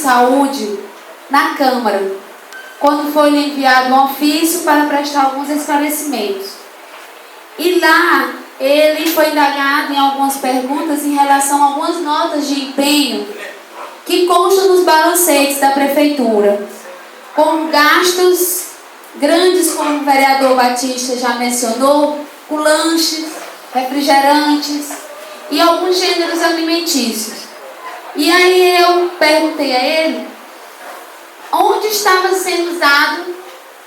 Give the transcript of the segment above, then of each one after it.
Saúde na Câmara, quando foi enviado um ofício para prestar alguns esclarecimentos. E lá ele foi indagado em algumas perguntas em relação a algumas notas de empenho que constam nos balancetes da Prefeitura, com gastos grandes, como o vereador Batista já mencionou, com lanches, refrigerantes e alguns gêneros alimentícios. E aí eu perguntei a ele onde estava sendo usado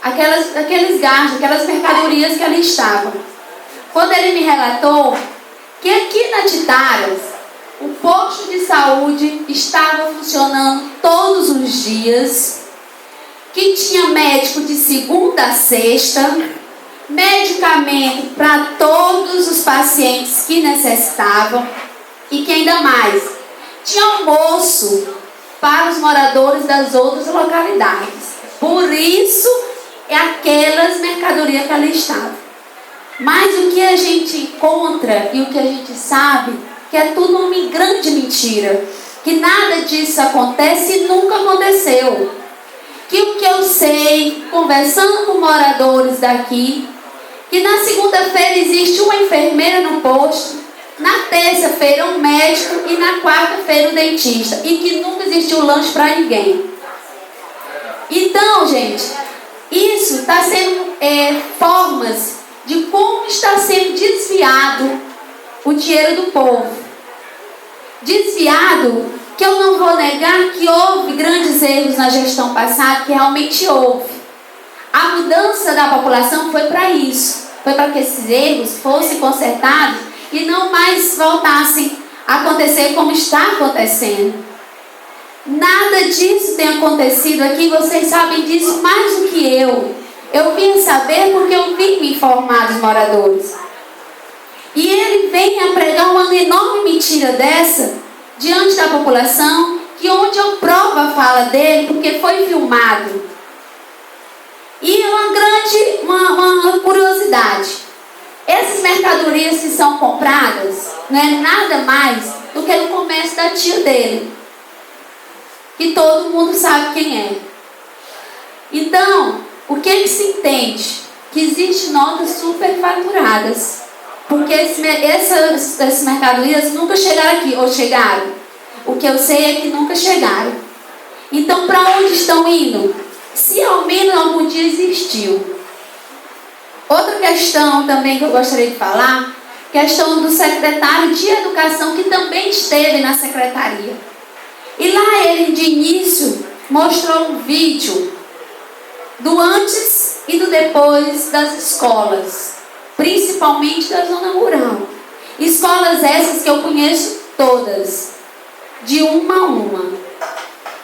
aqueles gastos, aquelas mercadorias que ali estavam. Quando ele me relatou que aqui na Titaras o posto de saúde estava funcionando todos os dias, que tinha médico de segunda a sexta, medicamento para todos os pacientes que necessitavam e que ainda mais tinha almoço para os moradores das outras localidades. Por isso é aquelas mercadorias que ali estavam. Mas o que a gente encontra e o que a gente sabe que é tudo uma grande mentira, que nada disso acontece e nunca aconteceu. Que o que eu sei, conversando com moradores daqui, que na segunda-feira existe uma enfermeira no posto, na terça-feira um médico e na quarta-feira um dentista, e que nunca existiu lanche para ninguém. Então, gente, isso está sendo formas de como está sendo desviado o dinheiro do povo. Desviado, que eu não vou negar que houve grandes erros na gestão passada, que realmente houve. A mudança da população foi para isso, foi para que esses erros fossem consertados e não mais voltassem a acontecer como está acontecendo. Nada disso tem acontecido aqui, vocês sabem disso mais do que eu. Eu vim saber porque eu vim me informar dos moradores. E ele vem a pregar uma enorme mentira dessa diante da população, que onde eu provo a fala dele, porque foi filmado. E uma curiosidade. Essas mercadorias que são compradas não é nada mais do que no comércio da tia dele, que todo mundo sabe quem é. Então, o que se entende? Que existem notas superfaturadas, porque essas mercadorias nunca chegaram aqui, ou chegaram. O que eu sei é que nunca chegaram. Então, para onde estão indo? Se ao menos algum dia existiu. Outra questão também que eu gostaria de falar, questão do secretário de Educação, que também esteve na secretaria. E lá ele, de início, mostrou um vídeo do antes e do depois das escolas, principalmente da zona rural. Escolas essas que eu conheço todas, de uma a uma.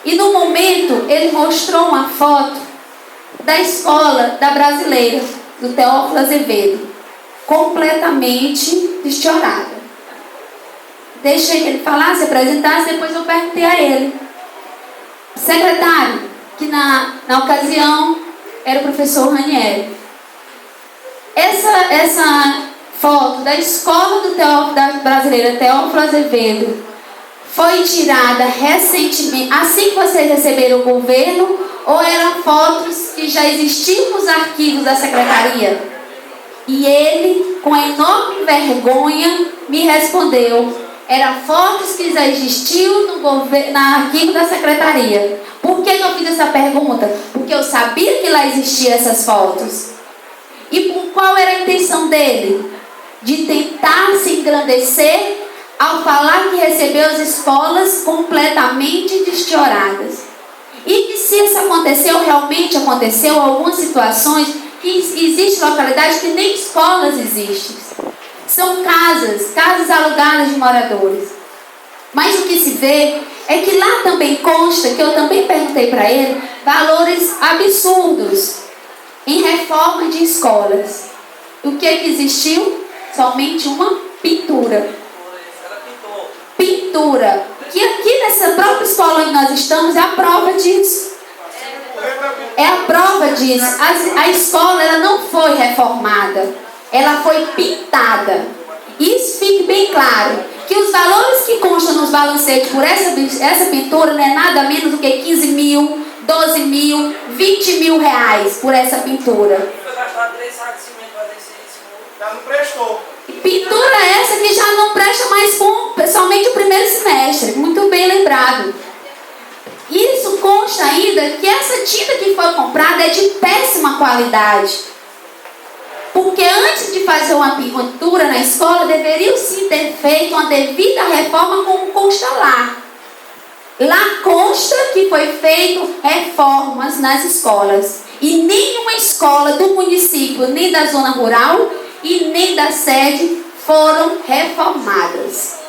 E no momento ele mostrou uma foto da escola da Brasileira, do Teófilo Azevedo, completamente desfiorada. Deixei que ele falasse, apresentasse, depois eu perguntei a ele. Secretário, que na ocasião era o professor Ranieri. Essa foto da escola da Brasileira Teófilo Azevedo foi tirada recentemente, assim que vocês receberam o governo, ou eram fotos que já existiam nos arquivos da secretaria? E ele, com enorme vergonha, me respondeu: eram fotos que já existiam no arquivo da secretaria. Por que eu fiz essa pergunta? Porque eu sabia que lá existiam essas fotos. E qual era a intenção dele? De tentar se engrandecer ao falar que recebeu as escolas completamente desfioradas. E que se isso aconteceu, realmente aconteceu, algumas situações que existem localidades que nem escolas existem. São casas alugadas de moradores. Mas o que se vê é que lá também consta, que eu também perguntei para ele, valores absurdos em reforma de escolas. O que existiu? Somente uma pintura. Pintura. Que aqui nessa própria escola onde nós estamos é a prova disso. É a prova disso. A escola ela não foi reformada. Ela foi pintada. Isso fique bem claro. que os valores que constam nos balancetes por essa pintura não é nada menos do que 15 mil, 12 mil, 20 mil reais por essa pintura. Já não prestou. Pintura essa que já não presta mais com somente o primeiro semestre. Muito bem lembrado. Isso consta ainda que essa tinta que foi comprada é de péssima qualidade. Porque antes de fazer uma pintura na escola, deveria sim ter feito uma devida reforma, como consta lá. Lá consta que foi feito reformas nas escolas. E nenhuma escola do município, nem da zona rural e nem da sede foram reformadas.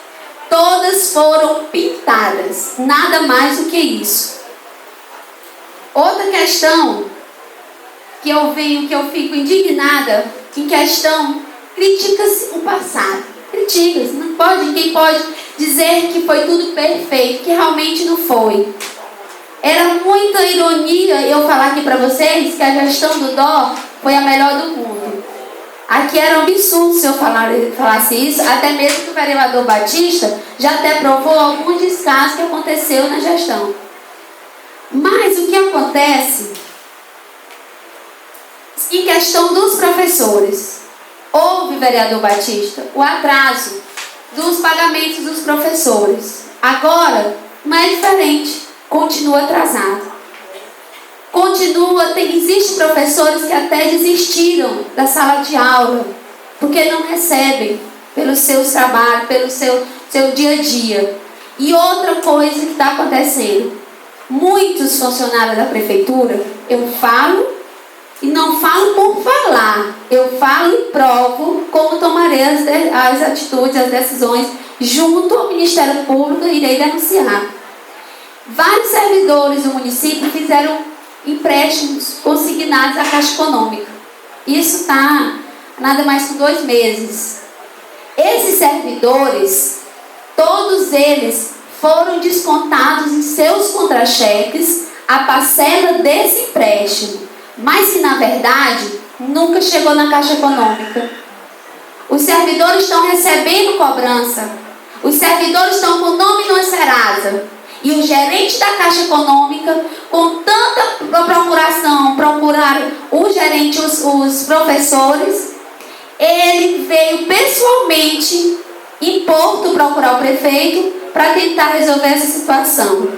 Todas foram pintadas. Nada mais do que isso. Outra questão que eu fico indignada, em questão, critica-se o passado. Critica-se, ninguém pode dizer que foi tudo perfeito, que realmente não foi. Era muita ironia eu falar aqui para vocês que a gestão do DO foi a melhor do mundo. Aqui era um absurdo se eu falasse isso, até mesmo que o vereador Batista já até provou alguns descasos que aconteceu na gestão. Mas o que acontece em questão dos professores? Houve, vereador Batista, o atraso dos pagamentos dos professores. Agora não é diferente, continua atrasado. Existem professores que até desistiram da sala de aula, porque não recebem pelos seus trabalhos, pelo seu dia a dia. E outra coisa que está acontecendo, muitos funcionários da prefeitura, eu falo e não falo por falar, eu falo e provo como tomarei as atitudes, as decisões junto ao Ministério Público e irei denunciar. Vários servidores do município fizeram empréstimos consignados à Caixa Econômica. Isso está nada mais que 2 meses. Esses servidores, todos eles foram descontados em seus contra-cheques a parcela desse empréstimo, mas que na verdade nunca chegou na Caixa Econômica. Os servidores estão recebendo cobrança, os servidores estão com o nome no Serasa. E o gerente da Caixa Econômica, com tanta procuração, procuraram o gerente, os professores, ele veio pessoalmente em Porto procurar o prefeito para tentar resolver essa situação.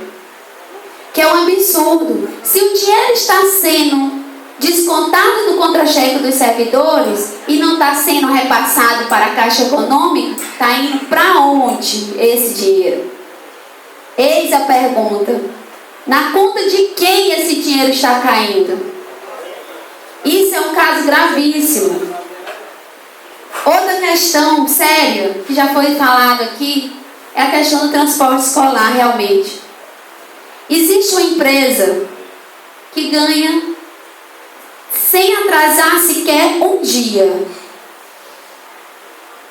Que é um absurdo. Se o dinheiro está sendo descontado do contra-cheque dos servidores e não está sendo repassado para a Caixa Econômica, está indo para onde esse dinheiro? Eis a pergunta: na conta de quem esse dinheiro está caindo? Isso é um caso gravíssimo. Outra questão séria, que já foi falado aqui, é a questão do transporte escolar, realmente. Existe uma empresa que ganha sem atrasar sequer um dia.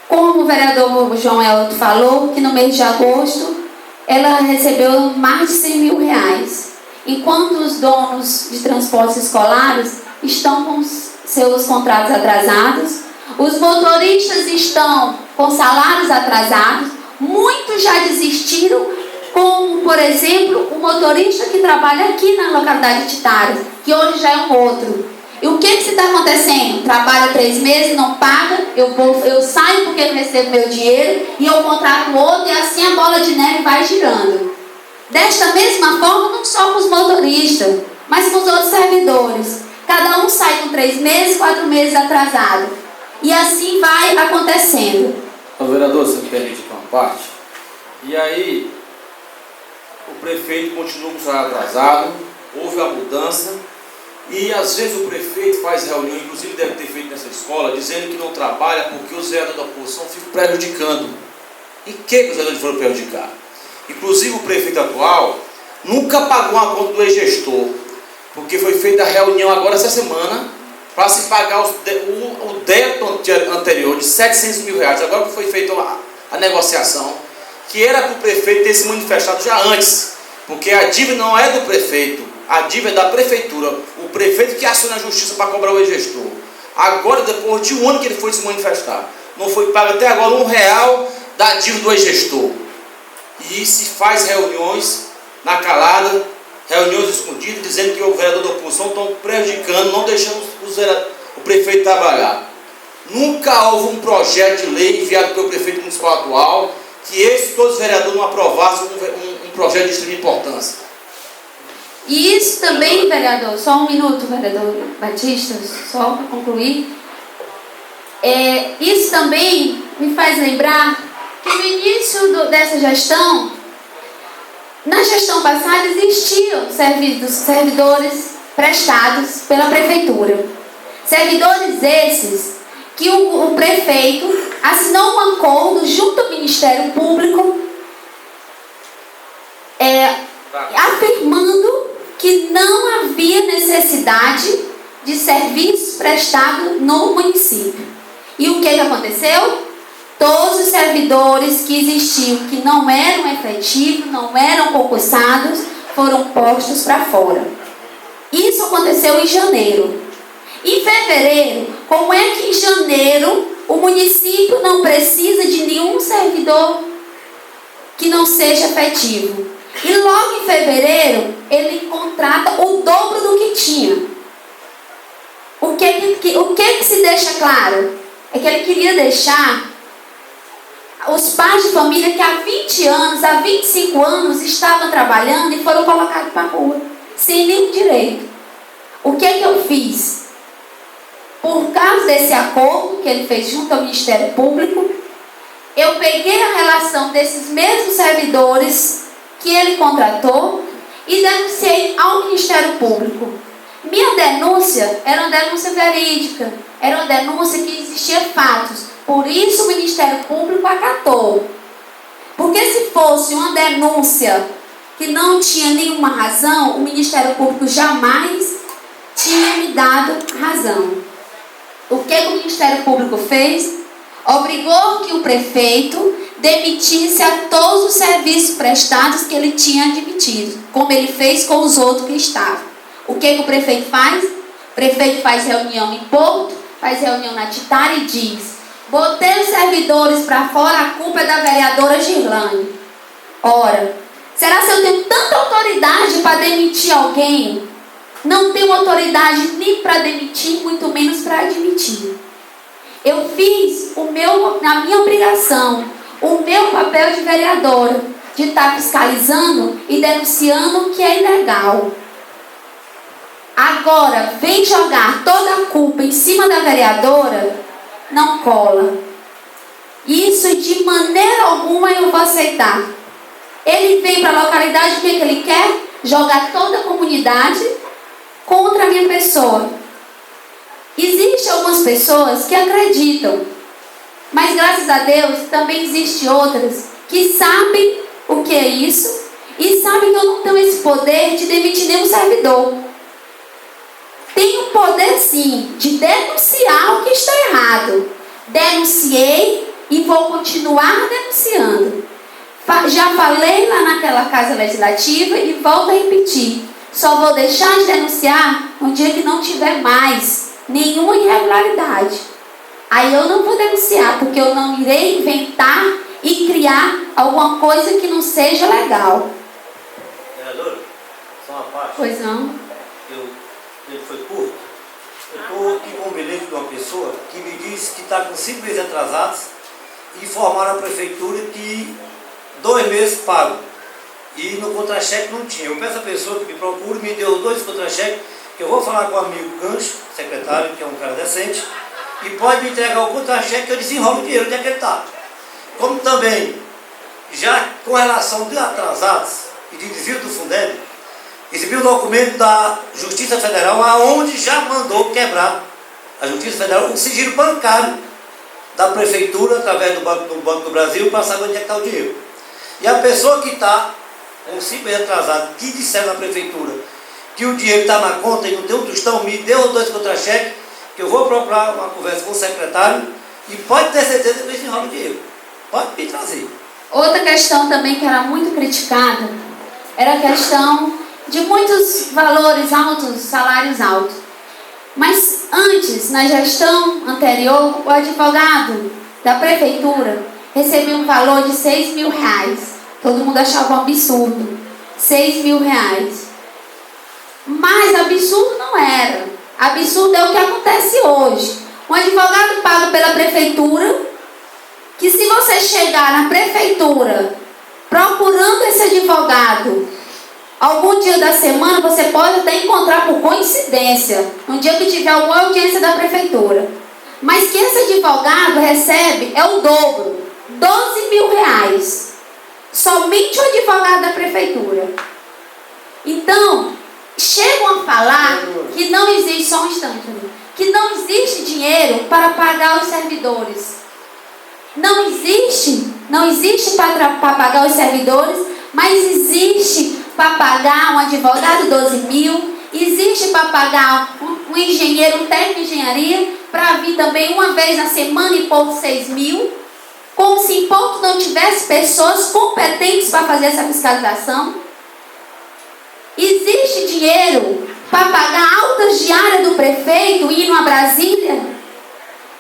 Como o vereador João Elton falou, que no mês de agosto ela recebeu mais de 100 mil reais, enquanto os donos de transportes escolares estão com seus contratos atrasados, os motoristas estão com salários atrasados, muitos já desistiram, como, por exemplo, o motorista que trabalha aqui na localidade de Titares, que hoje já é um outro. E o que está acontecendo? Trabalha 3 meses, não paga, eu saio porque não recebo meu dinheiro e eu contrato outro e assim a bola de neve vai girando. Desta mesma forma, não só com os motoristas, mas com os outros servidores. Cada um sai com 3 meses, 4 meses atrasado. E assim vai acontecendo. O vereador, você me permite uma parte? E aí, o prefeito continua com o salário atrasado, houve a mudança. E às vezes o prefeito faz reunião, inclusive deve ter feito nessa escola, dizendo que não trabalha porque os vereadores da oposição ficam prejudicando. E que os vereadores foram prejudicar? Inclusive o prefeito atual nunca pagou a conta do ex-gestor, porque foi feita a reunião agora essa semana para se pagar o débito anterior de 700 mil reais. Agora que foi feita a negociação, que era para o prefeito ter se manifestado já antes, porque a dívida não é do prefeito. A dívida é da prefeitura, o prefeito que aciona a justiça para cobrar o ex-gestor. Agora, depois de um ano que ele foi se manifestar, não foi pago até agora R$1 da dívida do ex-gestor. E se faz reuniões na calada, reuniões escondidas, dizendo que o vereador da oposição estão prejudicando, não deixando o prefeito trabalhar. Nunca houve um projeto de lei enviado pelo prefeito municipal atual que todos os vereadores não aprovassem um projeto de extrema importância. E isso também, vereador, só um minuto, vereador Batista, só para concluir. Isso também me faz lembrar que no início dessa gestão, na gestão passada, existiam servidores prestados pela prefeitura. Servidores esses que o prefeito assinou um acordo junto ao Ministério Público, afirmando que não havia necessidade de serviço prestado no município. E o que aconteceu? Todos os servidores que existiam, que não eram efetivos, não eram concursados, foram postos para fora. Isso aconteceu em janeiro. Em fevereiro, como é que em janeiro o município não precisa de nenhum servidor que não seja efetivo? E logo em fevereiro, ele contrata o dobro do que tinha. O que se deixa claro? É que ele queria deixar os pais de família que há 20 anos, há 25 anos estavam trabalhando e foram colocados para a rua, sem nenhum direito. O que eu fiz? Por causa desse acordo que ele fez junto ao Ministério Público, eu peguei a relação desses mesmos servidores que ele contratou e denunciei ao Ministério Público. Minha denúncia era uma denúncia verídica, era uma denúncia que existia fatos. Por isso o Ministério Público acatou. Porque se fosse uma denúncia que não tinha nenhuma razão, o Ministério Público jamais tinha me dado razão. O que o Ministério Público fez? Obrigou que o prefeito demitisse a todos os serviços prestados que ele tinha admitido, como ele fez com os outros que estavam. O que o prefeito faz? O prefeito faz reunião em Porto, faz reunião na Titara e diz: botei os servidores para fora, a culpa é da vereadora Girlane. Ora, será que eu tenho tanta autoridade para demitir alguém? Não tenho autoridade nem para demitir, muito menos para admitir. Eu fiz na minha obrigação, o meu papel de vereadora, de estar fiscalizando e denunciando o que é ilegal. Agora, vem jogar toda a culpa em cima da vereadora, não cola. Isso de maneira alguma eu vou aceitar. Ele vem para a localidade, o que ele quer? Jogar toda a comunidade contra a minha pessoa. Existem algumas pessoas que acreditam, mas graças a Deus também existem outras que sabem o que é isso e sabem que eu não tenho esse poder de demitir nenhum servidor. Tenho o poder sim de denunciar o que está errado. Denunciei e vou continuar denunciando. Já falei lá naquela Casa Legislativa e volto a repetir. Só vou deixar de denunciar no dia que não tiver mais nenhuma irregularidade. Aí eu não vou denunciar, porque eu não irei inventar e criar alguma coisa que não seja legal. Vereadora, só uma parte. Pois não. Ele foi curto. Eu estou aqui com um bilhete de uma pessoa que me diz que está com 5 meses atrasados e informaram a prefeitura que 2 meses pago. E no contra-cheque não tinha. Eu peço a pessoa que me procure, me deu 2 contra-cheques, que eu vou falar com o amigo Gancho, secretário, que é um cara decente, e pode me entregar o contra-cheque que eu desenrolo o dinheiro onde é que ele está. Como também, já com relação de atrasados e de desvio do Fundeb, recebi um documento da Justiça Federal, aonde já mandou quebrar a Justiça Federal o sigilo bancário da Prefeitura, através do Banco do Brasil, para saber onde é que está o dinheiro. E a pessoa que está com 5 meses atrasado, que disseram na Prefeitura que o dinheiro está na conta e não tem um tostão, me deu 2 contra-cheques, que eu vou procurar uma conversa com o secretário e pode ter certeza que eles enrolam o dinheiro. Pode me trazer. Outra questão também que era muito criticada era a questão de muitos valores altos, salários altos. Mas antes, na gestão anterior, o advogado da prefeitura, recebi um valor de 6 mil reais. Todo mundo achava um absurdo. 6 mil reais. Mas absurdo não era. Absurdo é o que acontece hoje. Um advogado pago pela prefeitura, que se você chegar na prefeitura procurando esse advogado, algum dia da semana você pode até encontrar por coincidência, um dia que tiver alguma audiência da prefeitura. Mas que esse advogado recebe é o dobro, 12 mil reais. Somente o advogado da prefeitura. Então, chegam a falar que não existe, só um instante, que não existe dinheiro para pagar os servidores. Não existe para pagar os servidores, mas existe para pagar um advogado 12 mil, existe para pagar um engenheiro, um técnico de engenharia, para vir também uma vez na semana e por 6 mil, como se em Porto não tivesse pessoas competentes para fazer essa fiscalização. Existe dinheiro para pagar altas diárias do prefeito indo a Brasília,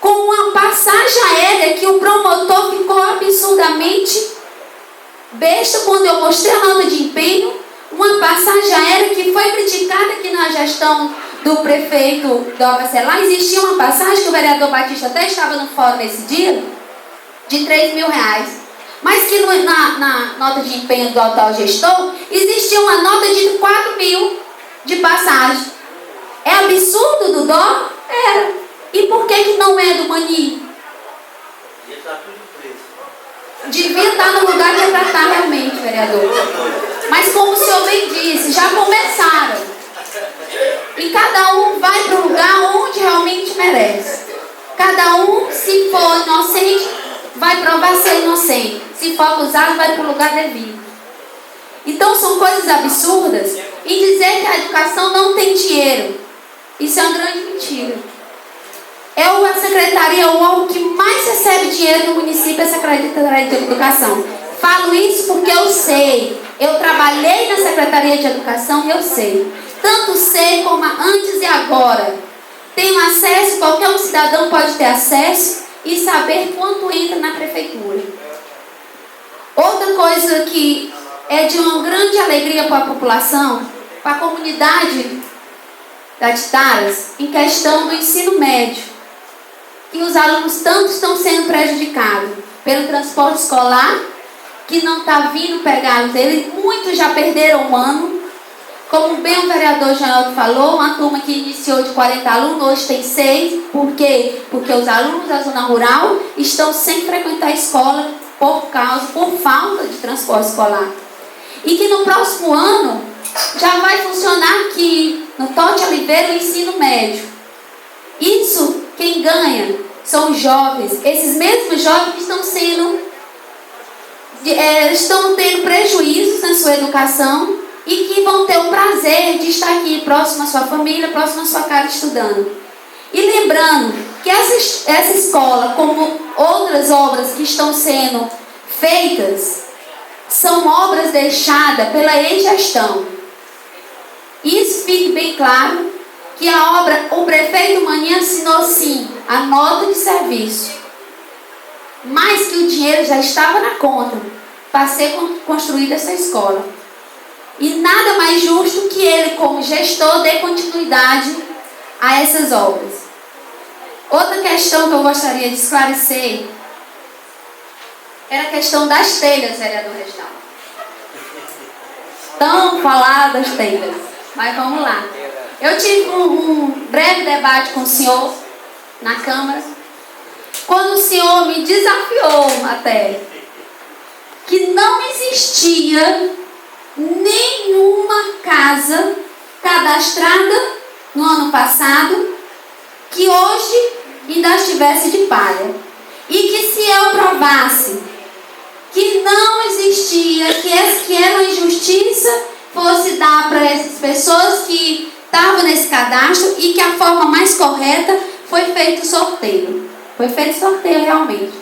com uma passagem aérea que o promotor ficou absurdamente besta quando eu mostrei a nota de empenho. Uma passagem aérea que foi criticada aqui na gestão do prefeito Dalva Celar. Existia uma passagem que o vereador Batista até estava no fórum nesse dia, de 3 mil reais. Mas que na nota de empenho do atual gestor, existia uma nota de 4 mil de passagem. É absurdo do dó? Era. E por que não é do Mani? Devia estar no lugar que é para estar realmente, vereador. Mas como o senhor bem disse, já começaram. E cada um vai para o lugar onde realmente merece. Cada um, se for inocente, vai provar ser inocente. Se for acusado, vai para o lugar devido. Então são coisas absurdas. E dizer que a educação não tem dinheiro, isso é uma grande mentira. É a secretaria, o órgão que mais recebe dinheiro no município, é a Secretaria de Educação. Falo isso porque eu sei. Eu trabalhei na Secretaria de Educação e eu sei. Tanto sei como antes e agora. Tenho acesso, qualquer um cidadão pode ter acesso e saber quanto entra na prefeitura. Outra coisa que é de uma grande alegria para a população, para a comunidade da Titaras, em questão do ensino médio. E os alunos tanto estão sendo prejudicados pelo transporte escolar, que não está vindo pegá-los. Eles muitos já perderam um ano. Como bem o vereador Janelto falou, uma turma que iniciou de 40 alunos, hoje tem 6. Por quê? Porque os alunos da zona rural estão sem frequentar a escola por falta de transporte escolar. E que no próximo ano já vai funcionar aqui, no Totti Oliveira, o ensino médio. Isso, quem ganha são os jovens. Esses mesmos jovens que estão tendo prejuízos na sua educação e que vão ter o prazer de estar aqui próximo à sua família, próximo à sua casa estudando. E lembrando que essa escola, como outras obras que estão sendo feitas, são obras deixadas pela ex-gestão. Isso fique bem claro, que a obra, o prefeito Mani assinou sim a nota de serviço, mas que o dinheiro já estava na conta para ser construída essa escola. E nada mais justo que ele, como gestor, dê continuidade a essas obras. Outra questão que eu gostaria de esclarecer era a questão das telhas, vereador Reginaldo. Tão faladas telhas, mas vamos lá. Eu tive um breve debate com o senhor na Câmara, quando o senhor me desafiou até que não existia nenhuma casa cadastrada no ano passado que hoje ainda estivesse de palha. E que se eu provasse que não existia, que era uma injustiça, fosse dar para essas pessoas que estavam nesse cadastro e que a forma mais correta foi feito sorteio. Foi feito sorteio realmente.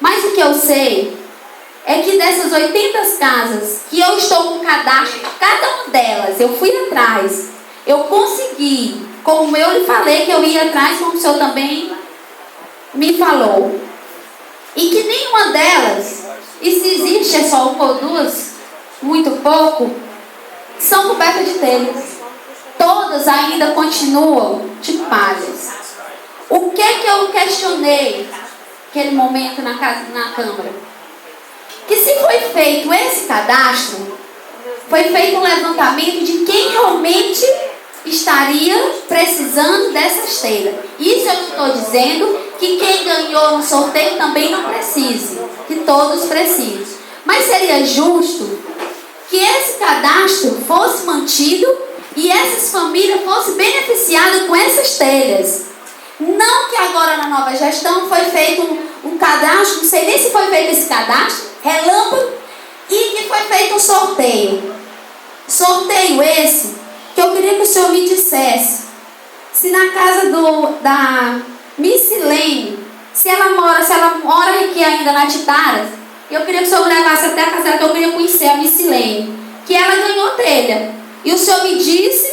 Mas o que eu sei é que dessas 80 casas que eu estou com cadastro, cada uma delas, eu fui atrás, eu consegui, como eu lhe falei que eu ia atrás, como o senhor também me falou. e que nenhuma delas, e se existe é só uma ou duas, muito pouco, são cobertas de telhas. Todas ainda continuam de palhas. O que eu questionei naquele momento na Câmara? Que se foi feito esse cadastro, foi feito um levantamento de quem realmente estaria precisando dessas telhas. Isso eu não estou dizendo que quem ganhou no sorteio também não precise, que todos precisem. Mas seria justo que esse cadastro fosse mantido e essas famílias fossem beneficiadas com essas telhas. Não que agora na nova gestão foi feito um cadastro, não sei nem se foi feito esse cadastro, relâmpago, e que foi feito um sorteio. Sorteio esse que eu queria que o senhor me dissesse se na casa da Missilene, se ela mora aqui ainda na Titaras, eu queria que o senhor me levasse até a casa dela, que eu queria conhecer a Missilene, que ela ganhou telha. E o senhor me disse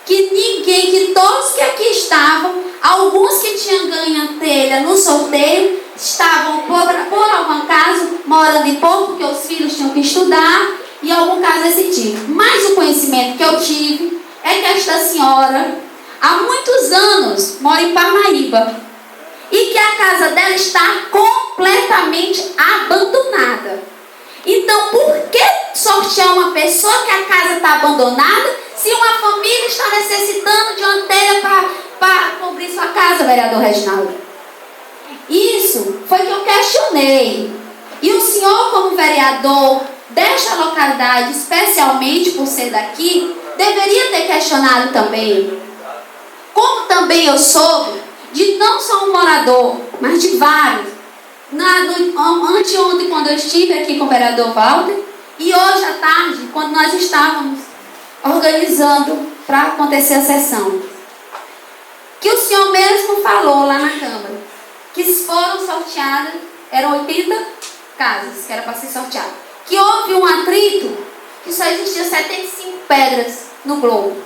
que todos que aqui estavam, alguns que tinham ganho telha no sorteio, estavam por algum caso morando em pouco, porque os filhos tinham que estudar, e algum caso desse tipo. Mas o conhecimento que eu tive é que esta senhora, há muitos anos, mora em Parnaíba, e que a casa dela está completamente abandonada. Então, por que sortear uma pessoa que a casa está abandonada, se uma família está necessitando de uma telha para cobrir sua casa, vereador Reginaldo? Isso foi que eu questionei. E o senhor, como vereador desta localidade, especialmente por ser daqui, deveria ter questionado também. Como também eu soube de não só um morador, mas de vários. Anteontem, quando eu estive aqui com o vereador Walter, e hoje à tarde, quando nós estávamos organizando para acontecer a sessão, que o senhor mesmo falou lá na Câmara, que foram sorteadas, eram 80 casas que era para ser sorteado, que houve um atrito, que só existia 75 pedras no globo.